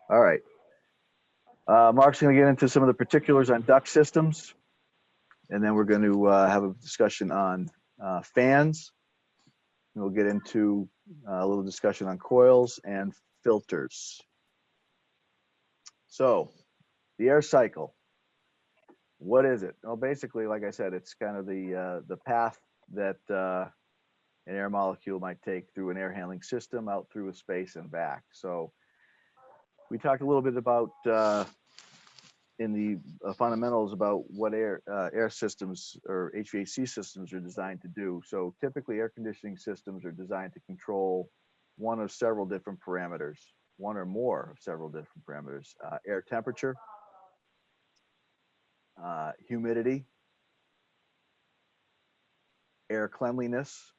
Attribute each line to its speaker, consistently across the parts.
Speaker 1: All right. Mark's going to get into some of the particulars on duct systems, and then we're going to have a discussion on fans. And we'll get into a little discussion on coils and filters. So, the air cycle. What is it? Well, basically, like I said, it's kind of the path that an air molecule might take through an air handling system out through a space and back. So we talked a little bit about in the fundamentals about what air systems or HVAC systems are designed to do. So typically air conditioning systems are designed to control one of several different parameters, one or more of several different parameters: air temperature, humidity, air cleanliness,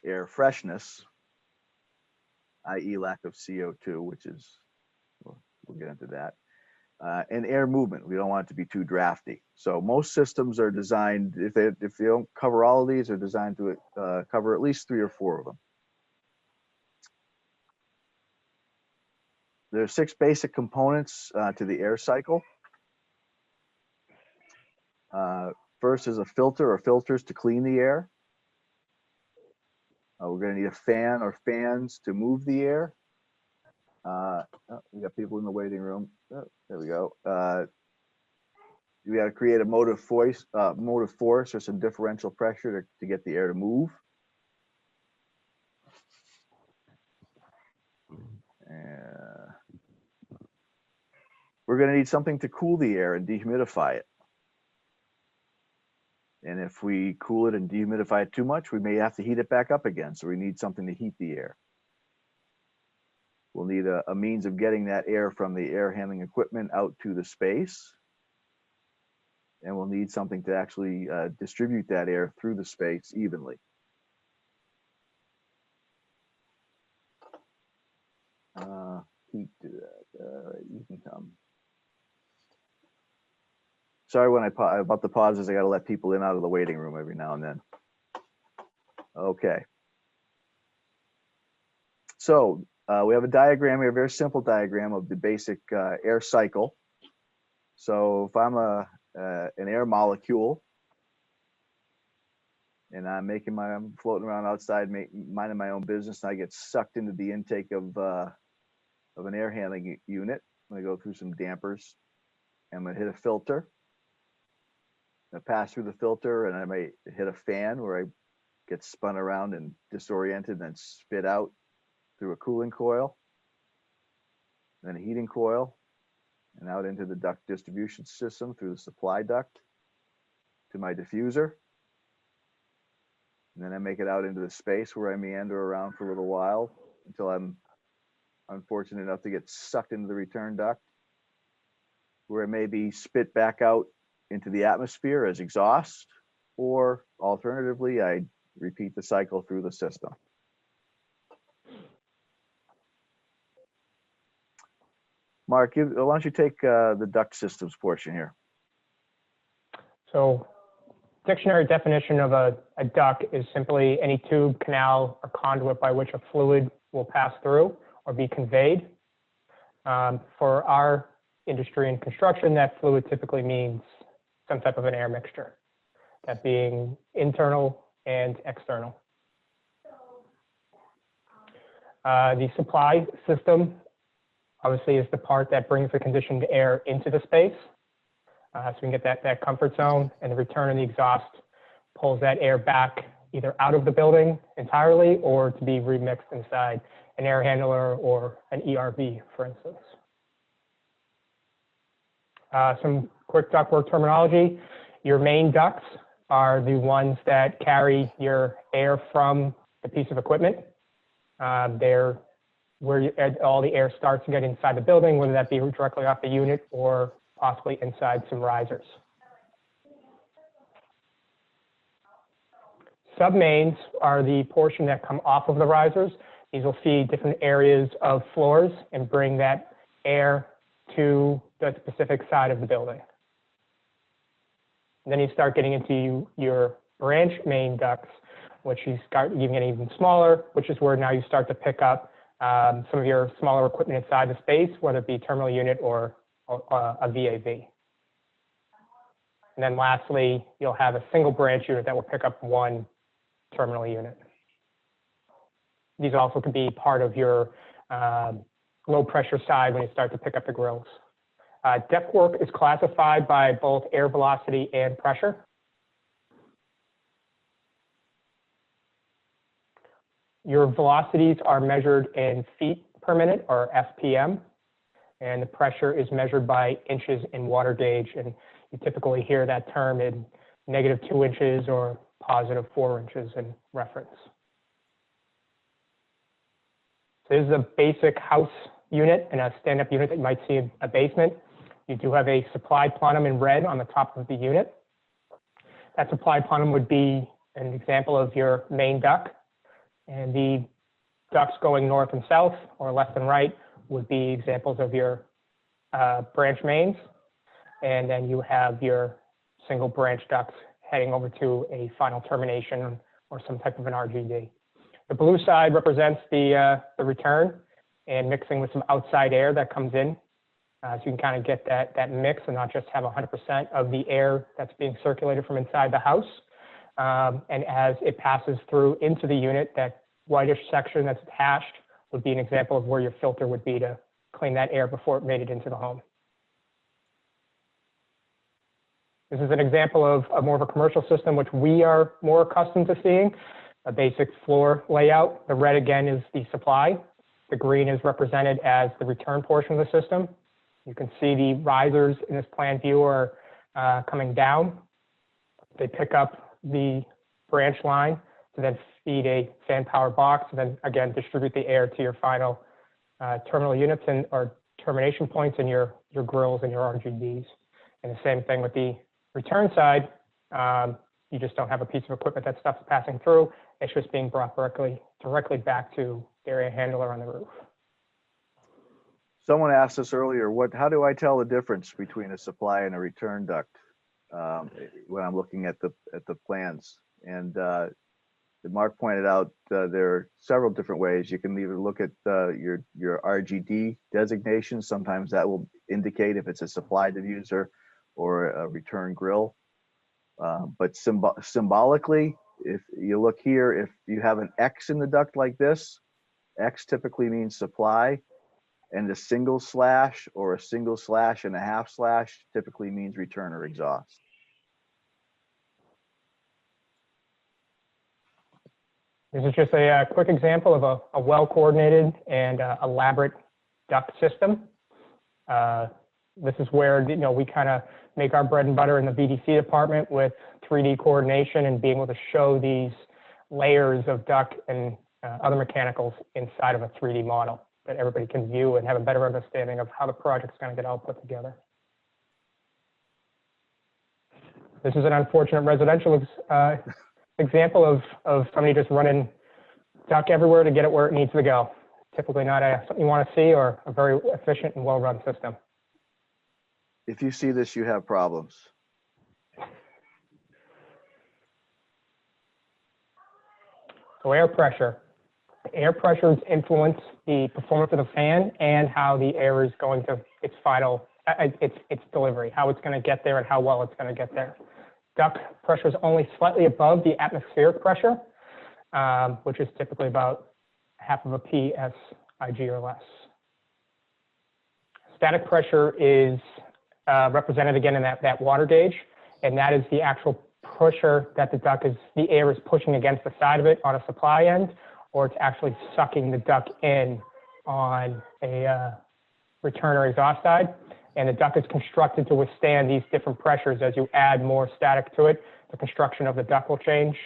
Speaker 1: air freshness, i.e. lack of CO2, which is, we'll get into that, and air movement. We don't want it to be too drafty. So most systems are designed, if they don't cover all of these, are designed to cover at least 3 or 4 of them. There are 6 basic components to the air cycle. First is a filter or filters to clean the air. We're going to need a fan or fans to move the air. Oh, we got people in the waiting room. Oh, there we go. We got to create a motive force or some differential pressure to get the air to move. We're going to need something to cool the air and dehumidify it. And if we cool it and dehumidify it too much, we may have to heat it back up again. So we need something to heat the air. We'll need a means of getting that air from the air handling equipment out to the space. And we'll need something to actually distribute that air through the space evenly. Heat to that. All right, you can come. Sorry when about the pauses, I got to let people in out of the waiting room every now and then. Okay. So we have a diagram here, a very simple diagram of the basic air cycle. So if I'm an air molecule and I'm floating around outside, minding my own business, and I get sucked into the intake of an air handling unit, I'm going to go through some dampers. I'm going to hit a filter. I pass through the filter, and I may hit a fan where I get spun around and disoriented, and then spit out through a cooling coil, then a heating coil, and out into the duct distribution system through the supply duct to my diffuser. And then I make it out into the space where I meander around for a little while until I'm unfortunate enough to get sucked into the return duct, where it may be spit back out into the atmosphere as exhaust, or alternatively, I repeat the cycle through the system. Mark, why don't you take the duct systems portion here?
Speaker 2: So, dictionary definition of a duct is simply any tube, canal, or conduit by which a fluid will pass through or be conveyed. For our industry and construction, that fluid typically means some type of an air mixture, that being internal and external. The supply system obviously is the part that brings the conditioned air into the space. So we can get that comfort zone, and the return of the exhaust pulls that air back either out of the building entirely or to be remixed inside an air handler or an ERV, for instance. Some quick ductwork terminology. Your main ducts are the ones that carry your air from the piece of equipment. They're where all the air starts to get inside the building, whether that be directly off the unit or possibly inside some risers. Submains are the portion that come off of the risers. These will feed different areas of floors and bring that air to the specific side of the building. And then you start getting into your branch main ducts, which you start getting even smaller, which is where now you start to pick up some of your smaller equipment inside the space, whether it be terminal unit or a VAV. And then lastly, you'll have a single branch unit that will pick up one terminal unit. These also can be part of your low pressure side when you start to pick up the grills. Depth work is classified by both air velocity and pressure. Your velocities are measured in feet per minute, or FPM, and the pressure is measured by inches in water gauge, and you typically hear that term in -2 inches or +4 inches in reference. So this is a basic house unit and a stand-up unit that you might see in a basement. You do have a supply plenum in red on the top of the unit. That supply plenum would be an example of your main duct, and the ducts going north and south or left and right would be examples of your branch mains. And then you have your single branch ducts heading over to a final termination or some type of an RGD. The blue side represents the return and mixing with some outside air that comes in. So you can kind of get that mix and not just have 100% of the air that's being circulated from inside the house. And as it passes through into the unit, that whitish section that's hatched would be an example of where your filter would be to clean that air before it made it into the home. This is an example of more of a commercial system, which we are more accustomed to seeing, a basic floor layout. The red, again, is the supply. The green is represented as the return portion of the system. You can see the risers in this plan view are coming down. They pick up the branch line to then feed a fan power box, and then again distribute the air to your final terminal units and or termination points and your grills and your RGDs. And the same thing with the return side. You just don't have a piece of equipment that stuff's passing through. It's just being brought directly back to the area handler on the roof.
Speaker 1: Someone asked us earlier, how do I tell the difference between a supply and a return duct when I'm looking at the plans? And Mark pointed out there are several different ways. You can either look at your RGD designation. Sometimes that will indicate if it's a supply diffuser or a return grill. But symbolically, if you look here, if you have an X in the duct like this, X typically means supply, and a single slash or a single slash and a half slash typically means return or exhaust.
Speaker 2: This is just a quick example of a well-coordinated and elaborate duct system. This is where we kind of make our bread and butter in the VDC department with 3D coordination and being able to show these layers of duct and other mechanicals inside of a 3D model that everybody can view and have a better understanding of how the project's going to get all put together. This is an unfortunate residential example of somebody just running duct everywhere to get it where it needs to go. Typically not something you want to see, or a very efficient and well-run system.
Speaker 1: If you see this, you have problems.
Speaker 2: So air pressure. Air pressures influence the performance of the fan and how the air is going to its final, its delivery, how it's going to get there and how well it's going to get there. Duct pressure is only slightly above the atmospheric pressure, which is typically about half of a PSIG or less. Static pressure is represented again in that water gauge, and that is the actual pressure that the air is pushing against the side of it on a supply end, or it's actually sucking the duct in on a return or exhaust side. And the duct is constructed to withstand these different pressures. As you add more static to it, the construction of the duct will change.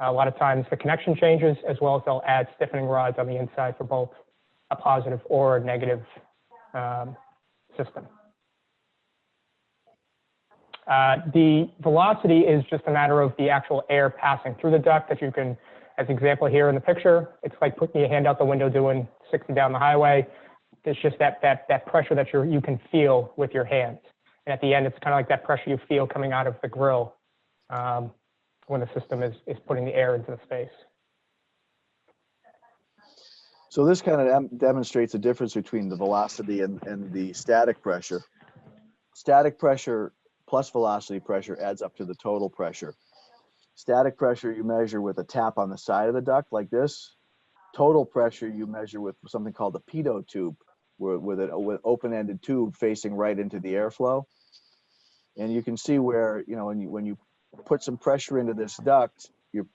Speaker 2: A lot of times the connection changes, as well as they'll add stiffening rods on the inside for both a positive or a negative system. The velocity is just a matter of the actual air passing through the duct that you can, as example here in the picture, it's like putting your hand out the window doing 60 down the highway. It's just that pressure that you can feel with your hands. And at the end, it's kind of like that pressure you feel coming out of the grill when the system is putting the air into the space.
Speaker 1: So this kind of demonstrates the difference between the velocity and the static pressure. Static pressure plus velocity pressure adds up to the total pressure. Static pressure you measure with a tap on the side of the duct like this. Total pressure you measure with something called a pitot tube, with an open-ended tube facing right into the airflow. And you can see where, you know, when you put some pressure into this duct,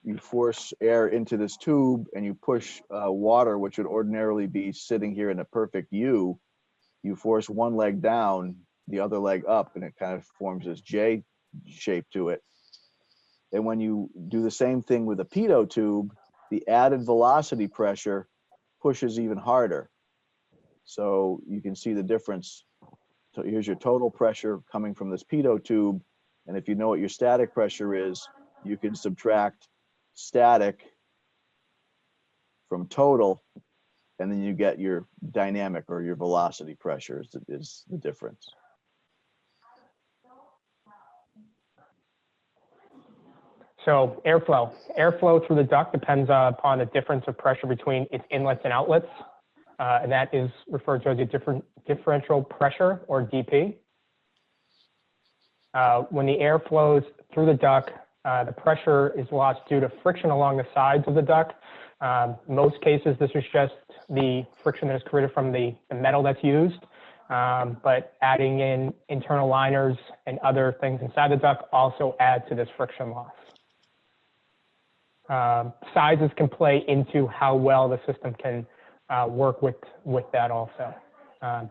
Speaker 1: you force air into this tube and you push water, which would ordinarily be sitting here in a perfect U. You force one leg down, the other leg up, and it kind of forms this J shape to it. And when you do the same thing with a pitot tube, the added velocity pressure pushes even harder. So you can see the difference. So here's your total pressure coming from this pitot tube. And if you know what your static pressure is, you can subtract static from total, and then you get your dynamic or your velocity pressure is the difference.
Speaker 2: So airflow through the duct depends upon the difference of pressure between its inlets and outlets, and that is referred to as a differential pressure, or DP. When the air flows through the duct, the pressure is lost due to friction along the sides of the duct. Most cases, this is just the friction that is created from the metal that's used, but adding in internal liners and other things inside the duct also add to this friction loss. Sizes can play into how well the system can work with that also.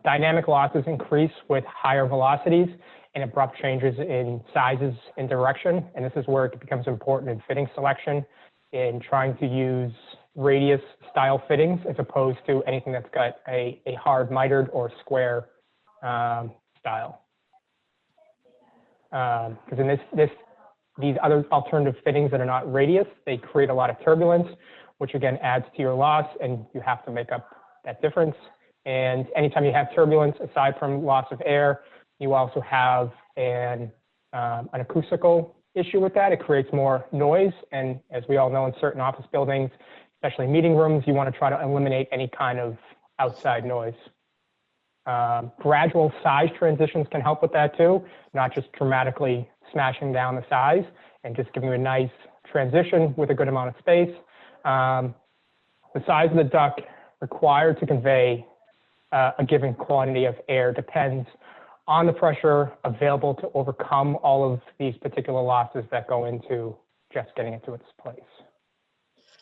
Speaker 2: Dynamic losses increase with higher velocities and abrupt changes in sizes and direction, and this is where it becomes important in fitting selection, in trying to use radius style fittings as opposed to anything that's got a hard mitered or square style. Because in these other alternative fittings that are not radius, they create a lot of turbulence, which again adds to your loss, and you have to make up that difference. And anytime you have turbulence, aside from loss of air, you also have an acoustical issue with that. It creates more noise, and as we all know, in certain office buildings, especially meeting rooms, you want to try to eliminate any kind of outside noise. Gradual size transitions can help with that too, not just dramatically smashing down the size and just giving you a nice transition with a good amount of space. The size of the duct required to convey a given quantity of air depends on the pressure available to overcome all of these particular losses that go into just getting it to its place.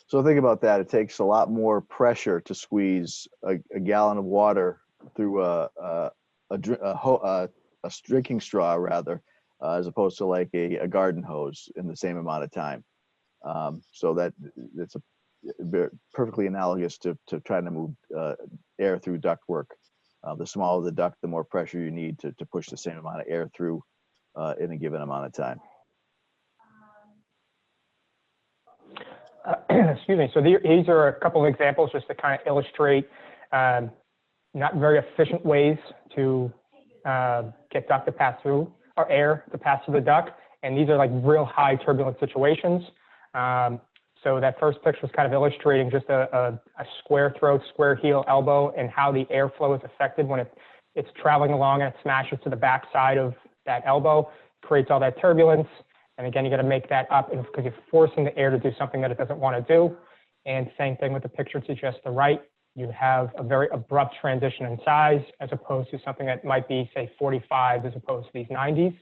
Speaker 1: So think about that. It takes a lot more pressure to squeeze a gallon of water through a drinking straw, rather, as opposed to like a garden hose in the same amount of time. So it's perfectly analogous to trying to move air through ductwork. The smaller the duct, the more pressure you need to push the same amount of air through in a given amount of time.
Speaker 2: Excuse me. So these are a couple of examples just to kind of illustrate not very efficient ways to get duct to pass through, or air to pass through the duct. And these are like real high turbulent situations. So that first picture was kind of illustrating just a square throat, square heel elbow, and how the airflow is affected when it's traveling along and it smashes to the back side of that elbow, creates all that turbulence. And again, you got to make that up because you're forcing the air to do something that it doesn't want to do. And same thing with the picture to just the right. You have a very abrupt transition in size as opposed to something that might be, say, 45 as opposed to these 90s.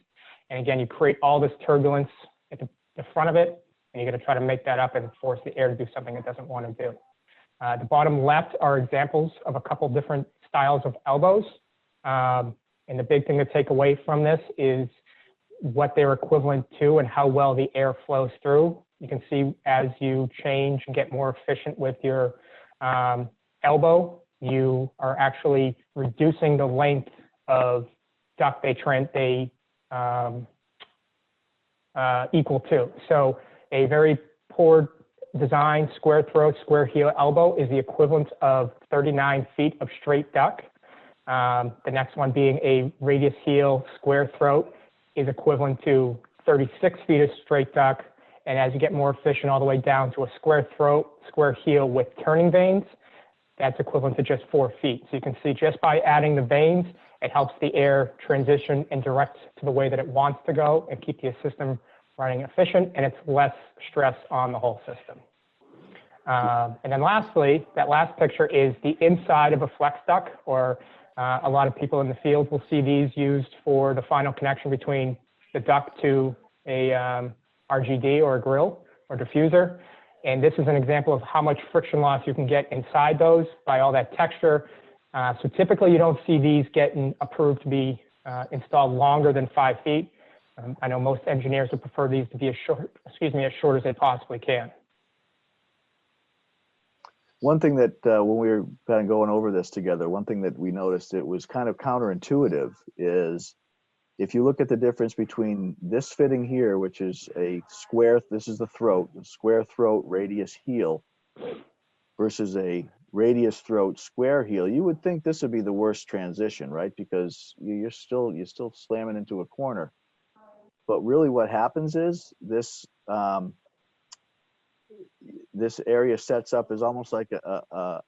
Speaker 2: And again, you create all this turbulence at the front of it, and you're going to try to make that up and force the air to do something it doesn't want to do. The bottom left are examples of a couple different styles of elbows. And the big thing to take away from this is what they're equivalent to and how well the air flows through. You can see as you change and get more efficient with your elbow, you are actually reducing the length of duct they equal to. So a very poor design square throat, square heel elbow is the equivalent of 39 feet of straight duct. The next one being a radius heel square throat is equivalent to 36 feet of straight duct. And as you get more efficient all the way down to a square throat, square heel with turning vanes, that's equivalent to just 4 feet. So you can see just by adding the vanes, it helps the air transition and direct to the way that it wants to go and keep the system running efficient, and it's less stress on the whole system. And then lastly, that last picture is the inside of a flex duct, or a lot of people in the field will see these used for the final connection between the duct to a RGD or a grill or diffuser. And this is an example of how much friction loss you can get inside those by all that texture. So typically you don't see these getting approved to be installed longer than 5 feet. I know most engineers would prefer these to be as short as they possibly can.
Speaker 1: One thing that when we were kind of going over this together, one thing that we noticed it was kind of counterintuitive is if you look at the difference between this fitting here, which is a square, this is the throat, the square throat, radius heel, versus a radius throat, square heel, you would think this would be the worst transition, right? Because you're still slamming into a corner. But really what happens is this, this area sets up as almost like a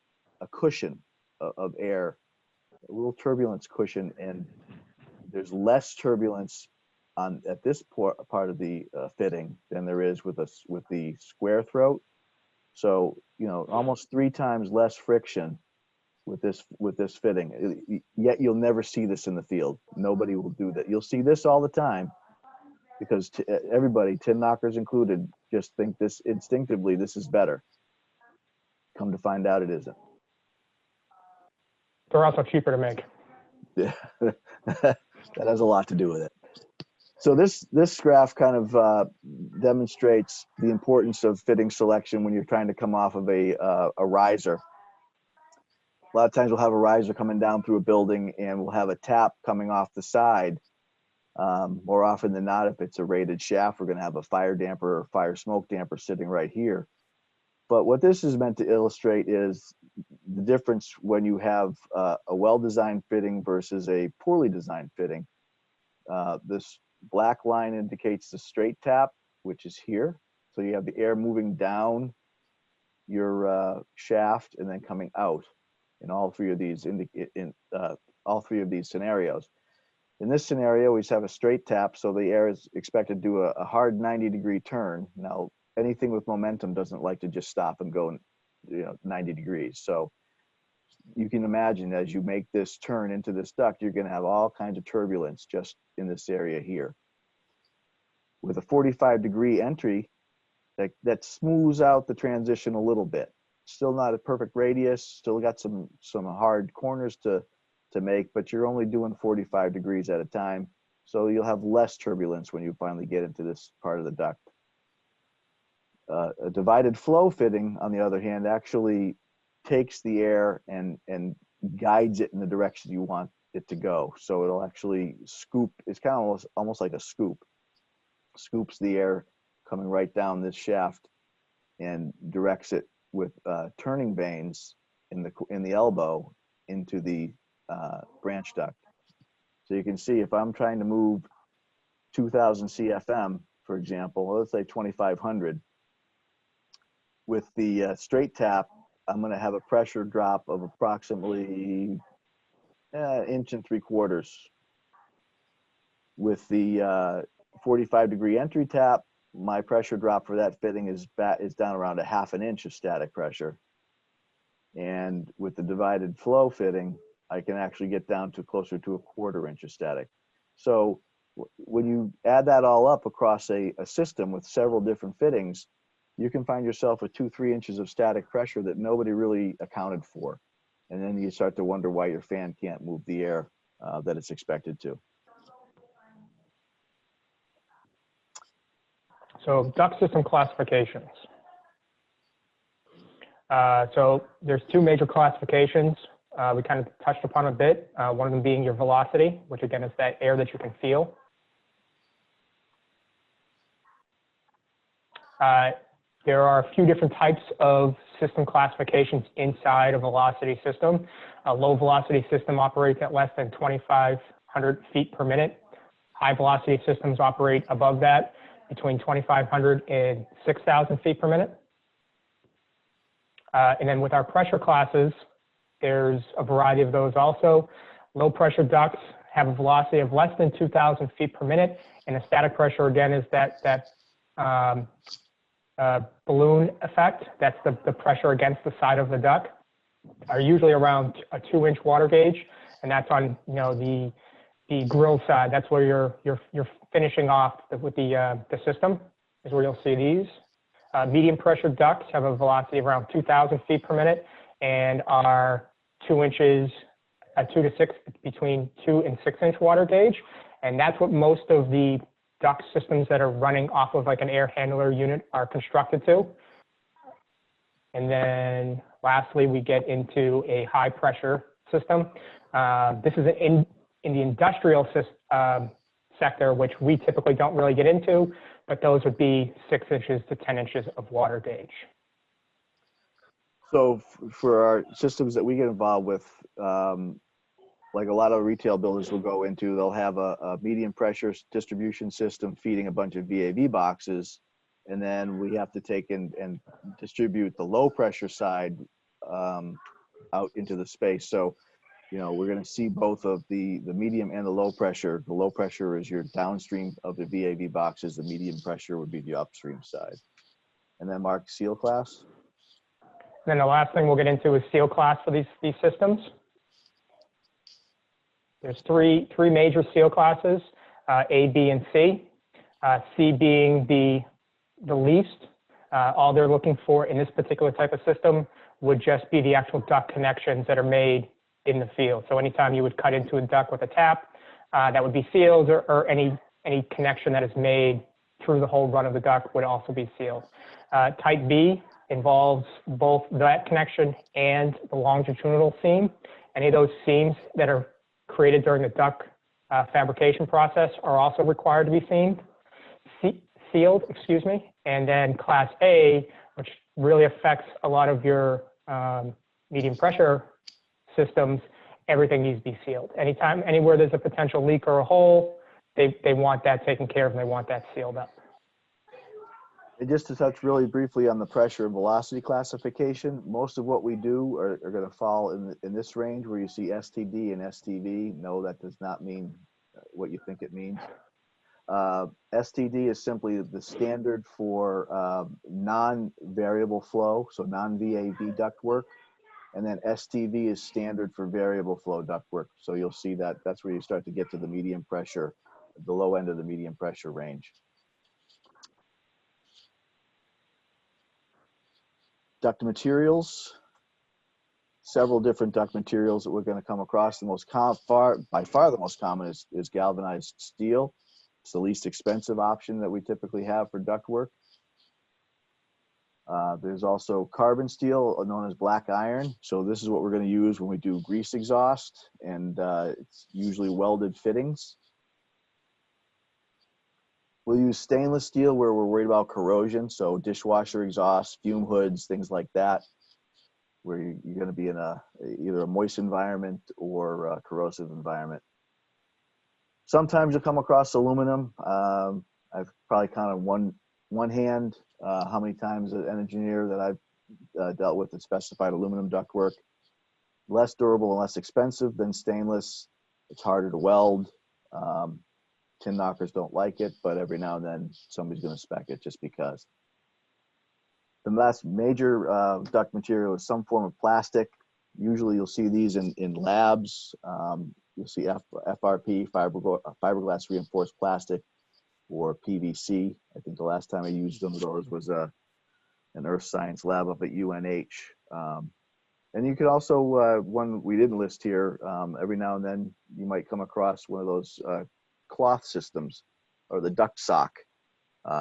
Speaker 1: cushion of air, a little turbulence cushion, and there's less turbulence at this part of the fitting than there is with the square throat. So, you know, almost 3 times less friction with this fitting. Yet you'll never see this in the field. Nobody will do that. You'll see this all the time because everybody, tin knockers included, just think this instinctively, this is better. Come to find out it isn't.
Speaker 2: They're also cheaper to make.
Speaker 1: Yeah, that has a lot to do with it. So this graph kind of demonstrates the importance of fitting selection when you're trying to come off of a riser. A lot of times we'll have a riser coming down through a building and we'll have a tap coming off the side. More often than not, if it's a rated shaft, we're going to have a fire damper or fire smoke damper sitting right here. But what this is meant to illustrate is the difference when you have a well-designed fitting versus a poorly designed fitting. This black line indicates the straight tap, which is here. So you have the air moving down your shaft and then coming out in all three of these scenarios. In this scenario, we just have a straight tap, so the air is expected to do a hard 90-degree turn. Now, anything with momentum doesn't like to just stop and go 90 degrees. So you can imagine as you make this turn into this duct, you're going to have all kinds of turbulence just in this area here. With a 45-degree entry, that smooths out the transition a little bit. Still not a perfect radius, still got some hard corners to make, but you're only doing 45 degrees at a time. So you'll have less turbulence when you finally get into this part of the duct. A divided flow fitting, on the other hand, actually takes the air and guides it in the direction you want it to go. So it'll actually scoop, it's kind of almost like a scoop, scoops the air coming right down this shaft and directs it with turning vanes in the elbow into the branch duct. So you can see if I'm trying to move 2000 CFM, for example, let's say 2500, with the straight tap, I'm going to have a pressure drop of approximately 1 3/4 inches. With the 45-degree entry tap, my pressure drop for that fitting is down around 1/2 inch of static pressure. And with the divided flow fitting, I can actually get down to closer to 1/4 inch of static. So when you add that all up across a system with several different fittings, you can find yourself with 2-3 inches of static pressure that nobody really accounted for. And then you start to wonder why your fan can't move the air that it's expected to.
Speaker 2: So duct system classifications. So there's 2 major classifications. We kind of touched upon a bit, one of them being your velocity, which again is that air that you can feel. There are a few different types of system classifications inside a velocity system. A low velocity system operates at less than 2,500 feet per minute. High velocity systems operate above that, between 2,500 and 6,000 feet per minute. And then with our pressure classes, there's a variety of those also. Low pressure ducts have a velocity of less than 2,000 feet per minute, and the static pressure, again, is that balloon effect. That's the pressure against the side of the duct. Are usually around a 2-inch water gauge, and that's on the grill side. That's where you're finishing off with the system, is where you'll see these. Medium pressure ducts have a velocity of around 2,000 feet per minute and are 2 inches, 2 to 6, between 2 and 6-inch water gauge. And that's what most of the duct systems that are running off of like an air handler unit are constructed to. And then lastly, we get into a high pressure system. This is in the industrial sector, which we typically don't really get into, but those would be 6 inches to 10 inches of water gauge.
Speaker 1: So for our systems that we get involved with, like a lot of retail builders will go into, they'll have a medium pressure distribution system feeding a bunch of VAV boxes. And then we have to take and distribute the low pressure side out into the space. So, we're going to see both of the medium and the low pressure. The low pressure is your downstream of the VAV boxes. The medium pressure would be the upstream side. And then Mark, seal class.
Speaker 2: And then the last thing we'll get into is seal class for these systems. There's three major seal classes, A, B, and C. C being the least. All they're looking for in this particular type of system would just be the actual duct connections that are made in the field. So anytime you would cut into a duct with a tap, that would be sealed, or any connection that is made through the whole run of the duct would also be sealed. Type B involves both that connection and the longitudinal seam. Any of those seams that are created during the duct fabrication process are also required to be sealed, excuse me. And then class A, which really affects a lot of your medium pressure systems, everything needs to be sealed. Anywhere there's a potential leak or a hole, they want that taken care of and they want that sealed up.
Speaker 1: And just to touch really briefly on the pressure and velocity classification, most of what we do are going to fall in this range where you see STD and STV. No, that does not mean what you think it means. STD is simply the standard for non-variable flow, so non-VAV ductwork. And then STV is standard for variable flow ductwork. So you'll see that that's where you start to get to the medium pressure, the low end of the medium pressure range. Duct materials, several different duct materials that we're going to come across. The most by far the most common is galvanized steel. It's the least expensive option that we typically have for ductwork. There's also carbon steel, known as black iron. So this is what we're going to use when we do grease exhaust, and it's usually welded fittings. We'll use stainless steel where we're worried about corrosion. So dishwasher exhaust, fume hoods, things like that, where you're going to be in either a moist environment or a corrosive environment. Sometimes you'll come across aluminum. I've probably counted one hand how many times an engineer that I've dealt with that specified aluminum ductwork. Less durable and less expensive than stainless. It's harder to weld. Tin knockers don't like it, but every now and then somebody's going to spec it just because. The last major duct material is some form of plastic. Usually you'll see these in labs. You'll see FRP, fiberglass reinforced plastic, or PVC. I think the last time I used one of those was an earth science lab up at UNH. And you could also, one we didn't list here, every now and then you might come across one of those cloth systems, or the duct sock,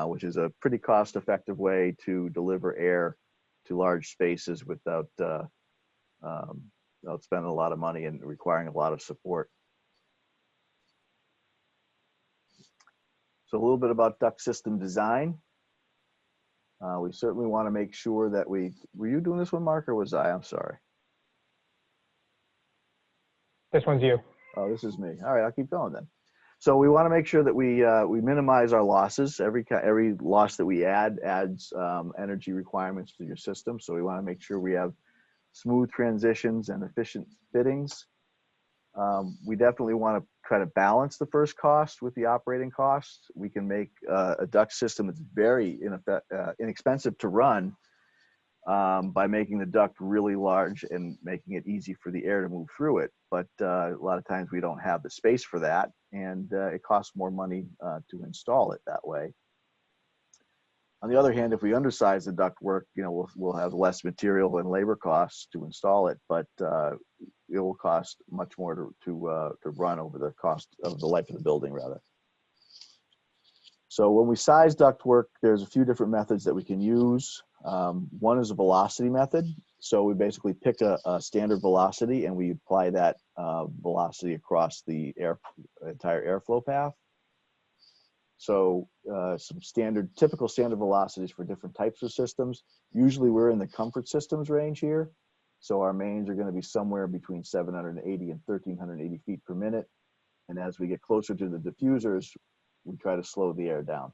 Speaker 1: which is a pretty cost-effective way to deliver air to large spaces without spending a lot of money and requiring a lot of support. So a little bit about duct system design. We certainly want to make sure that were you doing this one, Mark, or was I? I'm sorry.
Speaker 2: This one's you.
Speaker 1: Oh, this is me. All right, I'll keep going then. So we want to make sure that we minimize our losses. Every loss that we add adds energy requirements to your system. So we want to make sure we have smooth transitions and efficient fittings. We definitely want to try to balance the first cost with the operating costs. We can make a duct system that's very inexpensive to run by making the duct really large and making it easy for the air to move through it. But a lot of times we don't have the space for that, and it costs more money to install it that way. On the other hand, if we undersize the duct work, we'll have less material and labor costs to install it, but it will cost much more to run over the cost of the life of the building, rather. So when we size duct work, there's a few different methods that we can use. One is a velocity method. So we basically pick a standard velocity and we apply that velocity across the entire airflow path. So some typical standard velocities for different types of systems. Usually we're in the comfort systems range here. So our mains are going to be somewhere between 780 and 1380 feet per minute. And as we get closer to the diffusers, we try to slow the air down.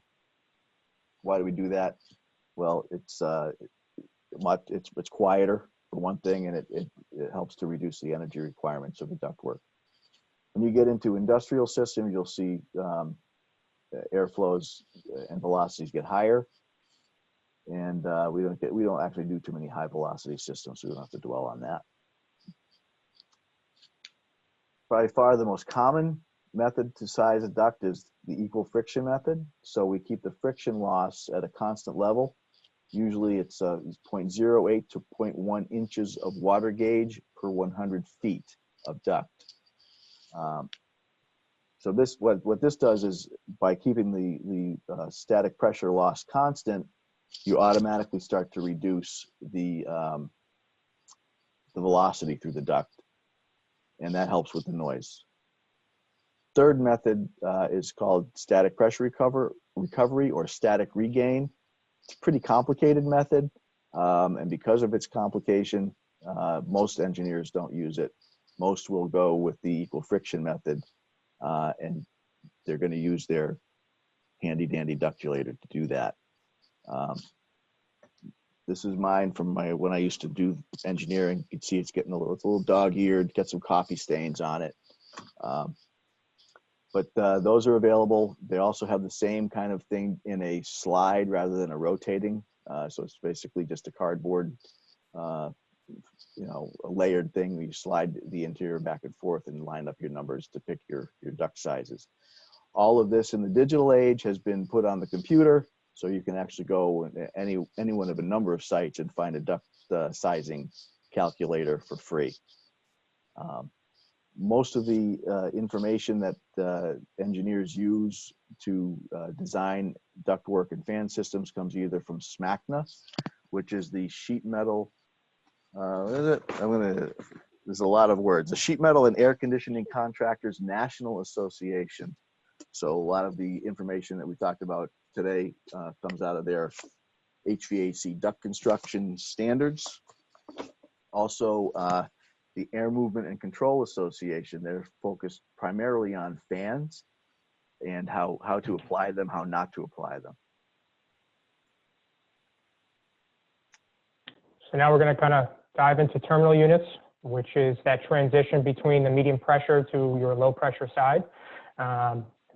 Speaker 1: Why do we do that? Well, it's quieter for one thing, and it helps to reduce the energy requirements of the ductwork. When you get into industrial systems, you'll see airflows and velocities get higher, and we don't actually do too many high velocity systems, so we don't have to dwell on that. By far the most common method to size a duct is the equal friction method. So we keep the friction loss at a constant level. Usually it's 0.08 to 0.1 inches of water gauge per 100 feet of duct. So what this does is, by keeping the static pressure loss constant, you automatically start to reduce the velocity through the duct, and that helps with the noise. Third method is called static pressure recovery or static regain. It's a pretty complicated method, and because of its complication, most engineers don't use it. Most will go with the equal friction method, and they're going to use their handy dandy ductulator to do that. This is mine from when I used to do engineering. You can see it's getting it's a little dog-eared, got some coffee stains on it. But those are available. They also have the same kind of thing in a slide rather than a rotating. So it's basically just a cardboard, a layered thing. You slide the interior back and forth and line up your numbers to pick your duct sizes. All of this in the digital age has been put on the computer, so you can actually go any one of a number of sites and find a duct sizing calculator for free. Most of the information that engineers use to design ductwork and fan systems comes either from SMACNA, which is the sheet metal, what is it? There's a lot of words. The Sheet Metal and Air Conditioning Contractors National Association. So a lot of the information that we talked about today comes out of their HVAC duct construction standards. Also, the Air Movement and Control Association, they're focused primarily on fans and how to apply them, how not to apply them.
Speaker 2: So now we're going to kind of dive into terminal units, which is that transition between the medium pressure to your low pressure side.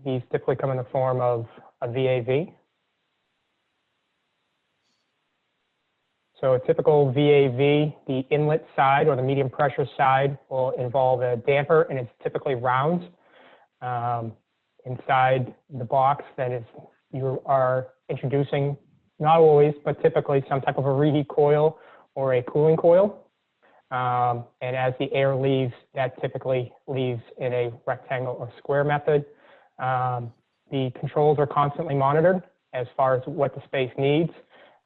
Speaker 2: These typically come in the form of a VAV. So a typical VAV, the inlet side or the medium pressure side will involve a damper, and it's typically round. Inside the box, you are introducing, not always, but typically some type of a reheat coil or a cooling coil. And as the air leaves, that typically leaves in a rectangle or square method. The controls are constantly monitored as far as what the space needs.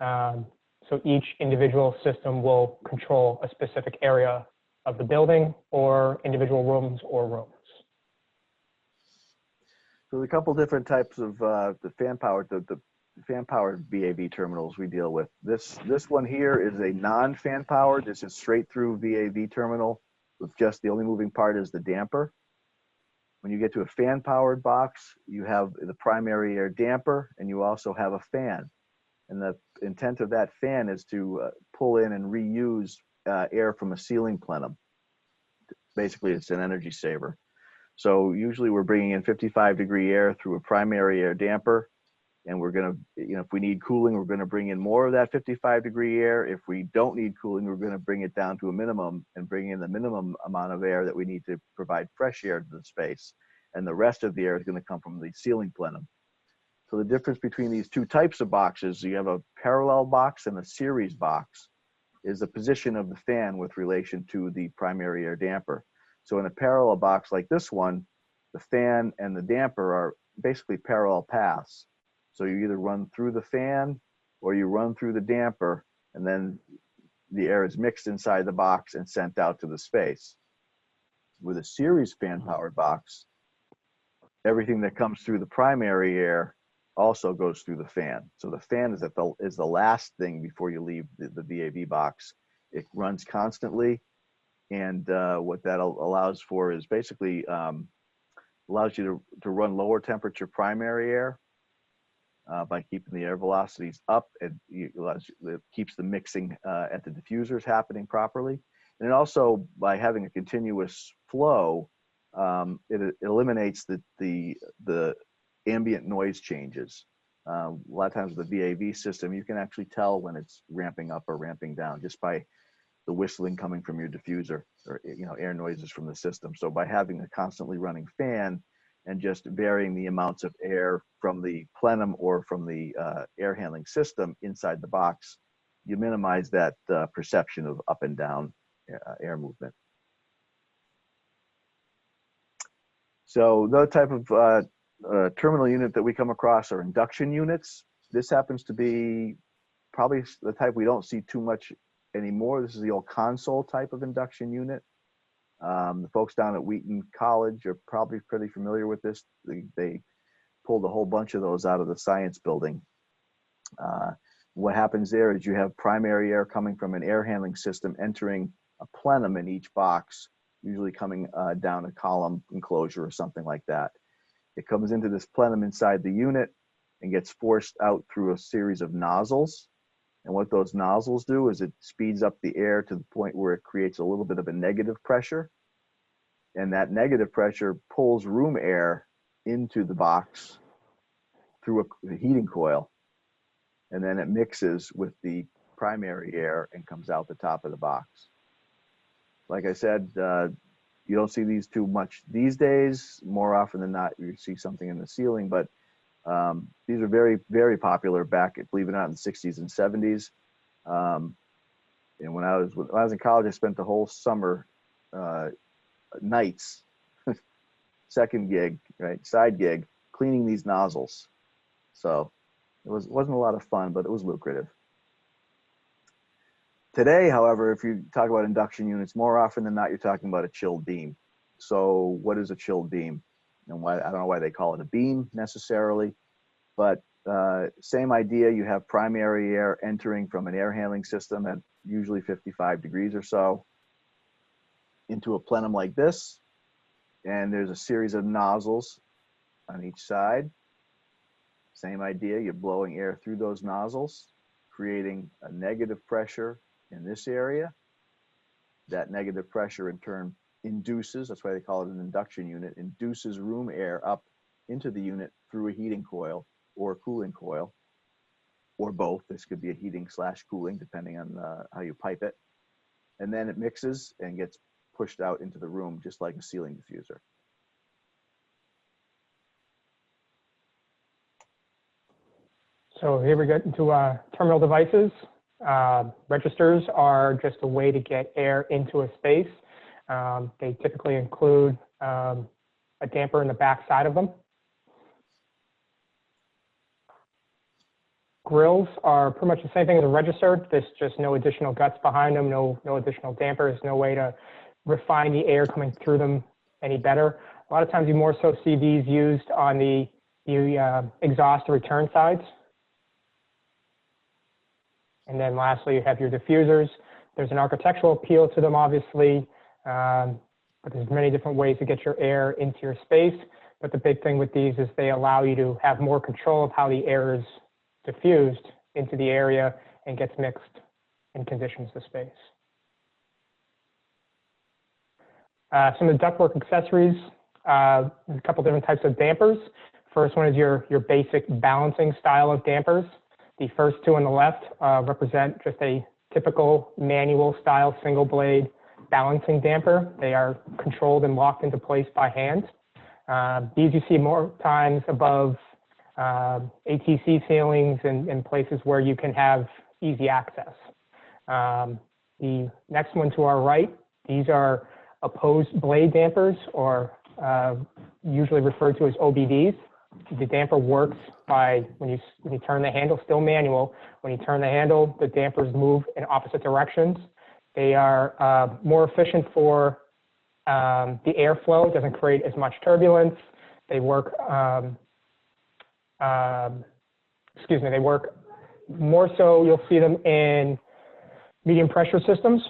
Speaker 2: So each individual system will control a specific area of the building or individual rooms or rooms.
Speaker 1: So there's a couple different types of the fan powered VAV terminals we deal with. This one here is a non-fan powered. This is straight through VAV terminal with just the only moving part is the damper. When you get to a fan powered box, you have the primary air damper and you also have a fan. And the intent of that fan is to pull in and reuse air from a ceiling plenum. Basically, it's an energy saver. So usually we're bringing in 55-degree air through a primary air damper, and we're going to, if we need cooling, we're going to bring in more of that 55-degree air. If we don't need cooling, we're going to bring it down to a minimum and bring in the minimum amount of air that we need to provide fresh air to the space. And the rest of the air is going to come from the ceiling plenum. So the difference between these two types of boxes, you have a parallel box and a series box, is the position of the fan with relation to the primary air damper. So in a parallel box like this one, the fan and the damper are basically parallel paths. So you either run through the fan or you run through the damper, and then the air is mixed inside the box and sent out to the space. With a series fan powered box, everything that comes through the primary air also goes through the fan. So the fan is the last thing before you leave the VAV box. It runs constantly, and what that allows for is basically allows you to run lower temperature primary air by keeping the air velocities up. It keeps the mixing at the diffusers happening properly, and it also, by having a continuous flow, it eliminates the ambient noise changes. A lot of times with the VAV system, you can actually tell when it's ramping up or ramping down just by the whistling coming from your diffuser, or air noises from the system. So by having a constantly running fan and just varying the amounts of air from the plenum or from the air handling system inside the box, you minimize that perception of up and down air movement. So the type of terminal unit that we come across are induction units. This happens to be probably the type we don't see too much anymore. This is the old console type of induction unit. The folks down at Wheaton College are probably pretty familiar with this. They pulled a whole bunch of those out of the science building. What happens there is you have primary air coming from an air handling system entering a plenum in each box, usually coming down a column enclosure or something like that. It comes into this plenum inside the unit and gets forced out through a series of nozzles. And what those nozzles do is it speeds up the air to the point where it creates a little bit of a negative pressure. And that negative pressure pulls room air into the box through a heating coil. And then it mixes with the primary air and comes out the top of the box. Like I said, you don't see these too much these days. More often than not, you see something in the ceiling, but these are very, very popular back, believe it or not, in the 60s and 70s. And when I was in college, I spent the whole summer nights, second gig, right, side gig, cleaning these nozzles. So it wasn't a lot of fun, but it was lucrative. Today, however, if you talk about induction units, more often than not, you're talking about a chilled beam. So what is a chilled beam? And why, I don't know why they call it a beam necessarily, but same idea. You have primary air entering from an air handling system at usually 55 degrees or so into a plenum like this. And there's a series of nozzles on each side. Same idea, you're blowing air through those nozzles, creating a negative pressure in this area. That negative pressure in turn induces, that's why they call it an induction unit, induces room air up into the unit through a heating coil or a cooling coil, or both. This could be a heating / cooling, depending on how you pipe it. And then it mixes and gets pushed out into the room, just like a ceiling diffuser.
Speaker 2: So here we get into terminal devices. Registers are just a way to get air into a space. They typically include a damper in the back side of them. Grills are pretty much the same thing as a register. There's just no additional guts behind them, no additional dampers, no way to refine the air coming through them any better. A lot of times you more so see these used on the exhaust or return sides. And then lastly, you have your diffusers. There's an architectural appeal to them, obviously, but there's many different ways to get your air into your space. But the big thing with these is they allow you to have more control of how the air is diffused into the area and gets mixed and conditions the space. Some of the ductwork accessories, there's a couple different types of dampers. First one is your basic balancing style of dampers. The first two on the left represent just a typical manual style single blade balancing damper. They are controlled and locked into place by hand. These you see more times above ATC ceilings and places where you can have easy access. The next one to our right, these are opposed blade dampers, or usually referred to as OBDs. The damper works by when you turn the handle, still manual. When you turn the handle, the dampers move in opposite directions. They are more efficient for the airflow. It doesn't create as much turbulence. They work. They work more so. You'll see them in medium pressure systems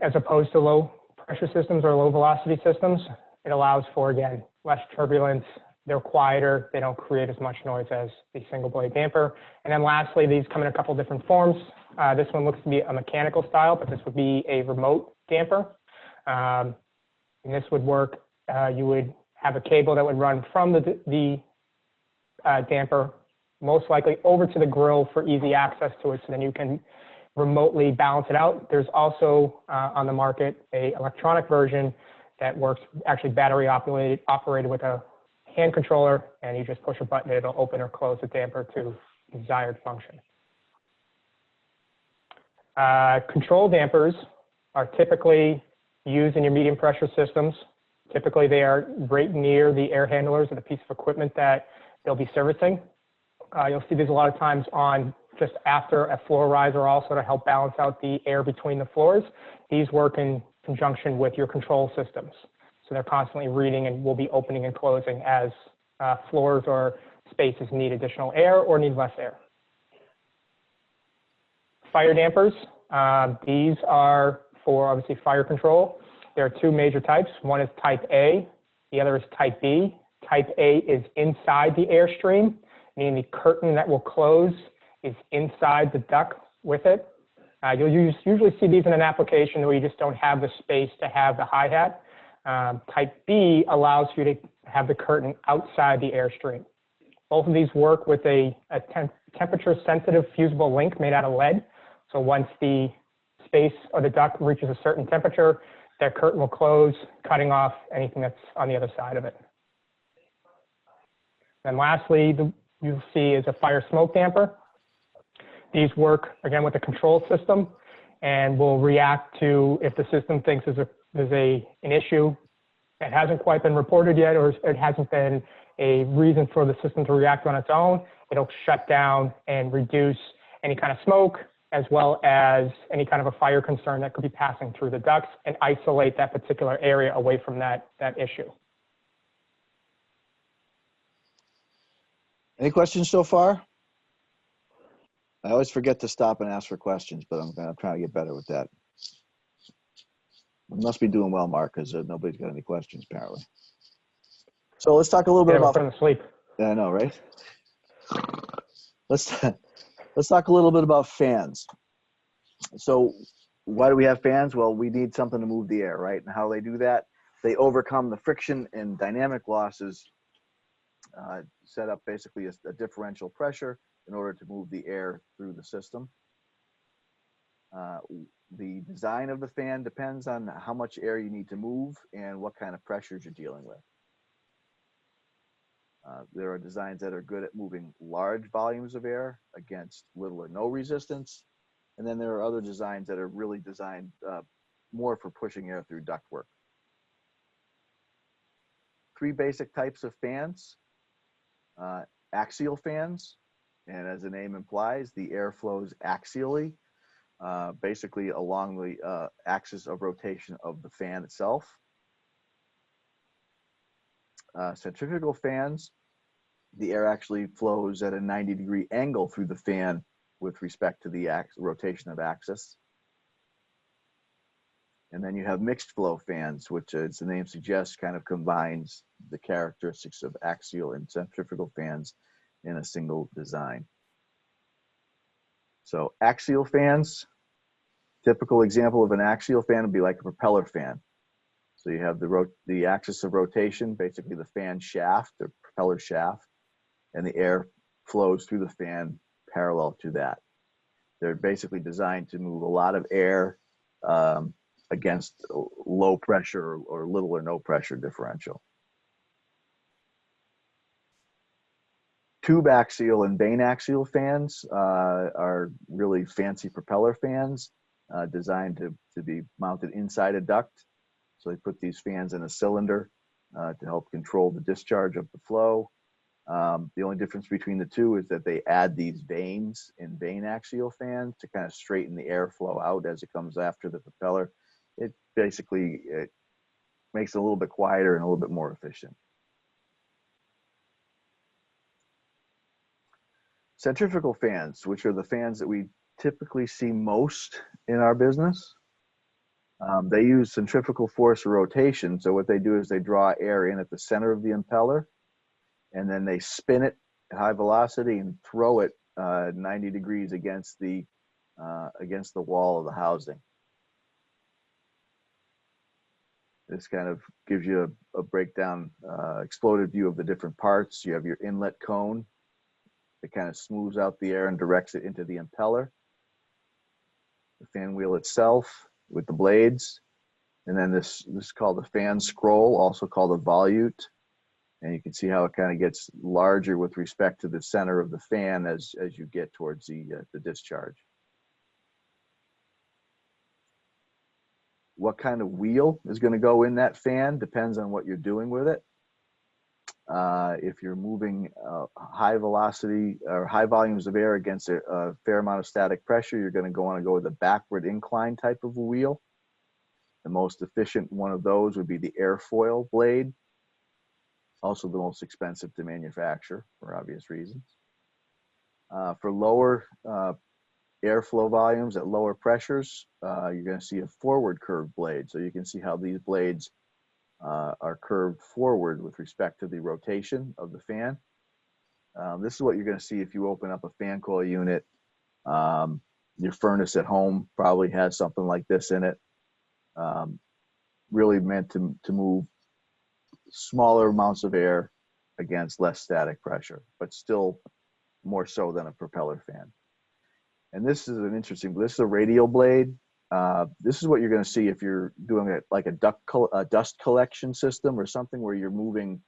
Speaker 2: as opposed to low pressure systems or low velocity systems. It allows for, again, less turbulence. They're quieter. They don't create as much noise as the single blade damper. And then lastly, these come in a couple different forms. This one looks to be a mechanical style, but this would be a remote damper. And this would work, you would have a cable that would run from the damper, most likely over to the grill for easy access to it, so then you can remotely balance it out. There's also on the market a electronic version that works actually battery operated with a hand controller, and you just push a button, it'll open or close the damper to desired function. Control dampers are typically used in your medium pressure systems. Typically they are right near the air handlers or the piece of equipment that they'll be servicing. You'll see these a lot of times on just after a floor riser also to help balance out the air between the floors. These work in conjunction with your control systems. So they're constantly reading and will be opening and closing as floors or spaces need additional air or need less air. Fire dampers, these are for obviously fire control. There are two major types. One is type A, the other is type B. Type A is inside the airstream, meaning the curtain that will close is inside the duct with it. You'll usually see these in an application where you just don't have the space to have the hi-hat. Type B allows you to have the curtain outside the airstream. Both of these work with a temperature-sensitive fusible link made out of lead. So once the space or the duct reaches a certain temperature, that curtain will close, cutting off anything that's on the other side of it. And lastly, you'll see is a fire smoke damper. These work, again, with a control system and will react to if the system thinks there's an issue that hasn't quite been reported yet, or it hasn't been a reason for the system to react on its own. It'll shut down and reduce any kind of smoke, as well as any kind of a fire concern that could be passing through the ducts, and isolate that particular area away from that issue.
Speaker 1: Any questions so far? I always forget to stop and ask for questions, but I'm trying to get better with that. We must be doing well, Mark, because nobody's got any questions apparently. So let's talk a little bit about.
Speaker 2: We're sleep.
Speaker 1: Yeah, I know, right? Let's talk a little bit about fans. So why do we have fans? Well, we need something to move the air, right? And how they do that, they overcome the friction and dynamic losses, set up basically a differential pressure in order to move the air through the system. The design of the fan depends on how much air you need to move and what kind of pressures you're dealing with. There are designs that are good at moving large volumes of air against little or no resistance. And then there are other designs that are really designed more for pushing air through ductwork. Three basic types of fans. Axial fans, and as the name implies, the air flows axially, basically along the axis of rotation of the fan itself. Centrifugal fans, the air actually flows at a 90-degree angle through the fan with respect to the rotation of axis. And then you have mixed flow fans, which, as the name suggests, kind of combines the characteristics of axial and centrifugal fans in a single design. So axial fans, typical example of an axial fan would be like a propeller fan. So you have the axis of rotation, basically the fan shaft, the propeller shaft, and the air flows through the fan parallel to that. They're basically designed to move a lot of air against low pressure or little or no pressure differential. Tube axial and vane axial fans are really fancy propeller fans designed to be mounted inside a duct. So they put these fans in a cylinder to help control the discharge of the flow. The only difference between the two is that they add these vanes in vane axial fans to kind of straighten the airflow out as it comes after the propeller. It basically makes it a little bit quieter and a little bit more efficient. Centrifugal fans, which are the fans that we typically see most in our business, they use centrifugal force of rotation. So what they do is they draw air in at the center of the impeller, and then they spin it at high velocity and throw it 90 degrees against the wall of the housing. This kind of gives you a breakdown, exploded view of the different parts. You have your inlet cone. It kind of smooths out the air and directs it into the impeller. The fan wheel itself with the blades. And then this is called the fan scroll, also called a volute. And you can see how it kind of gets larger with respect to the center of the fan as you get towards the discharge. What kind of wheel is going to go in that fan depends on what you're doing with it. If you're moving high velocity or high volumes of air against a fair amount of static pressure, you're going to want to go with a backward incline type of a wheel. The most efficient one of those would be the airfoil blade, also the most expensive to manufacture for obvious reasons. For lower airflow volumes at lower pressures, you're going to see a forward curved blade. So you can see how these blades are curved forward with respect to the rotation of the fan. This is what you're going to see if you open up a fan coil unit. Your furnace at home probably has something like this in it. Really meant to move smaller amounts of air against less static pressure, but still more so than a propeller fan. And this is this is a radial blade. This is what you're going to see if you're doing it like a dust collection system or something where you're moving